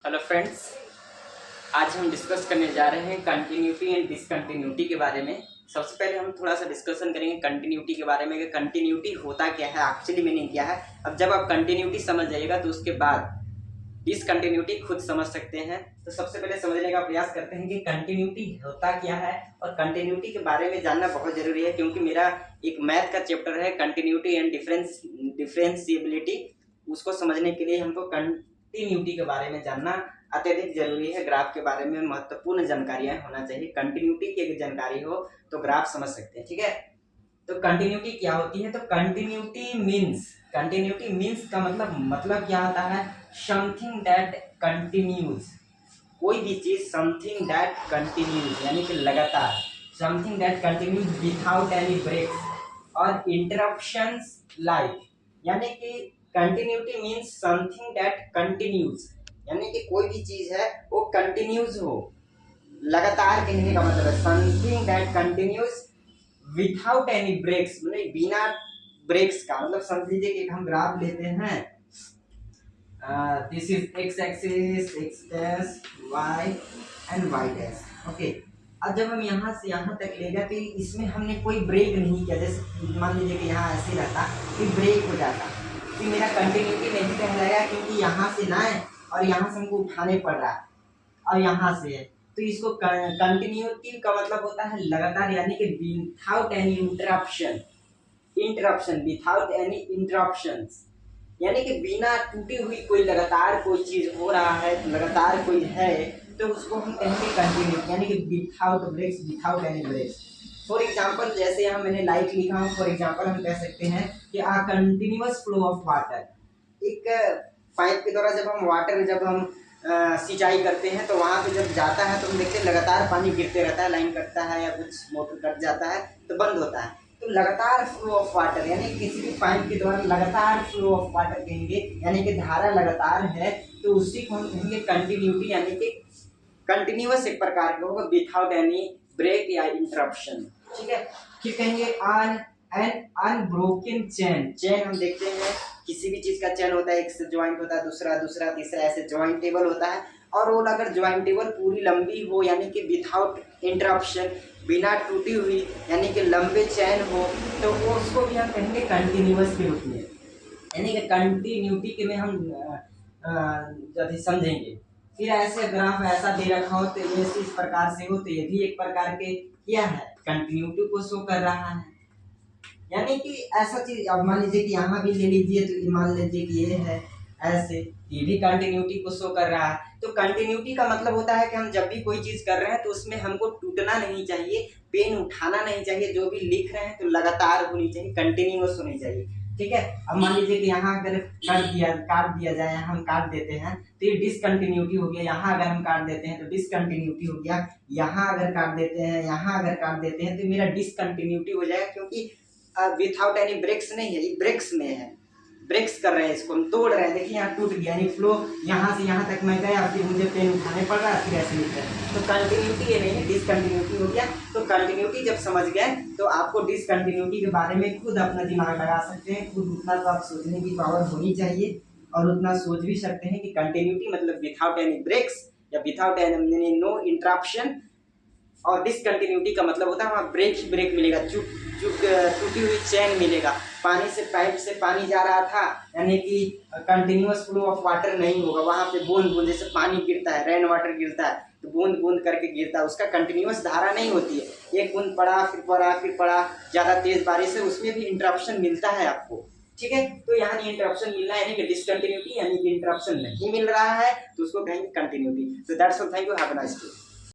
Hello friends, आज हम discuss करने जा रहे हैं कंटिन्यूटी एंड डिसकंटिन्यूटी के बारे में। सबसे पहले हम थोड़ा सा डिस्कशन करेंगे कंटिन्यूटी के बारे में कि कंटिन्यूटी होता क्या है, एक्चुअली मीनिंग क्या है। अब जब आप कंटिन्यूटी समझ जाइएगा तो उसके बाद डिसकंटिन्यूटी खुद समझ सकते हैं। तो सबसे पहले समझने का प्रयास करते हैं कि कंटिन्यूटी होता क्या है, और कंटिन्यूटी के बारे में जानना बहुत जरूरी है क्योंकि मेरा एक मैथ का चैप्टर है कंटिन्यूटी एंड डिफरेंशिएबिलिटी। उसको समझने के लिए हमको कंटिन्यूटी के बारे में जानना अत्यधिक जरूरी है। ग्राफ के बारे में महत्वपूर्ण जानकारियां होना चाहिए। कंटिन्यूटी की अगर जानकारी हो तो ग्राफ समझ सकते हैं, ठीक है। तो कंटिन्यूटी क्या होती है? तो कंटिन्यूटी मीन्स का मतलब क्या होता है? समथिंग दैट कंटिन्यूज, कोई भी चीज समथिंग दैट कंटिन्यूज यानी कि लगातार, something that continues without any breaks और इंटरप्शंस लाइक, यानी कि continuity means something that continues, यानी कि कोई भी चीज है वो कंटिन्यूज हो, लगातार कहने का मतलब है something that continues without any breaks, मतलब बिना ब्रेक्स का। मतलब समझ लीजिए कि हम ग्राफ लेते हैं, this is X axis, X dash, Y and Y dash, okay. अब जब हम यहाँ से यहाँ तक ले गए तो इसमें हमने कोई ब्रेक नहीं किया। जैसे मान लीजिए कि यहाँ ऐसे रहता तो ब्रेक हो जाता, तो मेरा कंटिन्यूटी नहीं कहलाएगा क्योंकि यहाँ से ना है और यहाँ से हमको उठाने पड़ रहा है और यहाँ से है। तो इसको कंटिन्यूटी का मतलब होता है लगातार, यानी कि without any interruption, without any interruptions, यानी कि बिना टूटी हुई कोई लगातार कोई चीज हो रहा है, लगातार कोई है तो उसको हम कहेंगे कंटिन्यूटी, यानी कि without breaks, without any breaks. For example जैसे यहाँ मैंने लाइक लिखा हूँ, फॉर एग्जांपल हम कह सकते हैं कि आ कंटिन्यूअस फ्लो ऑफ वाटर। एक पाइप के द्वारा जब हम सिंचाई करते हैं तो वहाँ पे जब जाता है तो हम देखते हैं लगातार पानी गिरते रहता है, लाइन कटता है या कुछ मोटर कट जाता है तो बंद होता है। तो लगातार फ्लो ऑफ वाटर, यानी किसी भी पाइप के द्वारा लगातार फ्लो ऑफ वाटर कहेंगे, यानी कि धारा लगातार है, तो उसी को हम कहेंगे कंटिन्यूटी, यानी कि कंटिन्यूअस एक प्रकार का होगा विदाउट एनी ब्रेक या इंटरप्शन, ठीक है। फिर कहेंगे एन अनब्रोकन चेन हम देखते हैं किसी भी चीज का चेन होता है, एक से ज्वाइंट होता है, दूसरा तीसरा ऐसे ज्वाइंटेबल होता है। और वो अगर ज्वाइंटेबल पूरी लंबी हो यानी कि विदाउट इंटरप्शन, बिना टूटी हुई, यानी कि लंबे चैन हो, तो वो उसको भी हम कहेंगे कंटिन्यूअस के रूप में, यानी कि कंटिन्यूटी के में हम यदि समझेंगे। फिर ऐसे ग्राफ ऐसा दे रखा हो तो ये इस प्रकार से हो तो ये भी एक प्रकार के क्या है, कंटिन्यूटी को शो कर रहा है। यानी कि ऐसा चीज, अब मान लीजिए कि यहाँ भी ले लीजिए तो मान लीजिए कि ये है ऐसे, ये भी कंटिन्यूटी को शो कर रहा है। तो कंटिन्यूटी का मतलब होता है कि हम जब भी कोई चीज कर रहे हैं तो उसमें हमको टूटना नहीं चाहिए, पेन उठाना नहीं चाहिए, जो भी लिख रहे हैं तो लगातार होनी चाहिए, कंटिन्यूअस होनी चाहिए, ठीक है। अब मान लीजिए कि यहाँ अगर काट दिया जाए, हम काट देते हैं तो ये डिसकंटिन्यूटी हो गया। यहाँ अगर हम काट देते हैं तो डिसकंटिन्यूटी हो गया। यहाँ अगर काट देते हैं, यहाँ अगर काट देते हैं तो मेरा डिसकंटिन्यूटी हो जाएगा, क्योंकि विदाउट एनी ब्रेक्स नहीं है, ये ब्रेक्स में है, ब्रेक्स कर रहे हैं, इसको हम तोड़ रहे हैं। देखिए यहाँ टूट गया, यानी फ्लो यहाँ से यहाँ तक मैं गया, फिर मुझे पेन उठाने पड़ रहा है, फिर ऐसे लिख रहे हैं। तो कंटिन्यूटी ये नहीं है, डिसकंटिन्यूटी हो गया। तो कंटिन्यूटी जब समझ गए तो आपको डिसकंटिन्यूटी के बारे में खुद अपना दिमाग लगा सकते हैं। खुद उतना तो आप सोचने की पावर होनी चाहिए और उतना सोच भी सकते हैं कि कंटिन्यूटी मतलब विदाउट एनी ब्रेक्स या विदाउट एनी नो इंटरप्शन, और डिसकंटिन्यूटी का मतलब होता है वहाँ ब्रेक ही ब्रेक मिलेगा, टूटी हुई चैन मिलेगा। पानी से, पाइप से पानी जा रहा था यानी कि कंटिन्यूअस फ्लो ऑफ वाटर नहीं होगा, वहाँ पे बूंद बूंद, जैसे पानी गिरता है, रेन वाटर गिरता है तो बूंद बूंद करके गिरता है, उसका कंटिन्यूअस धारा नहीं होती है। एक बूंद पड़ा फिर पड़ा, ज़्यादा तेज बारिश है, उसमें भी इंटरप्शन मिलता है आपको, ठीक है। तो यहाँ नहीं इंटरप्शन मिलना है, यानी कि डिसकंटिन्यूटी, यानी कि इंटरप्शन नहीं मिल रहा है तो उसको कहेंगे continuity. So that's all, thank you, have a nice day.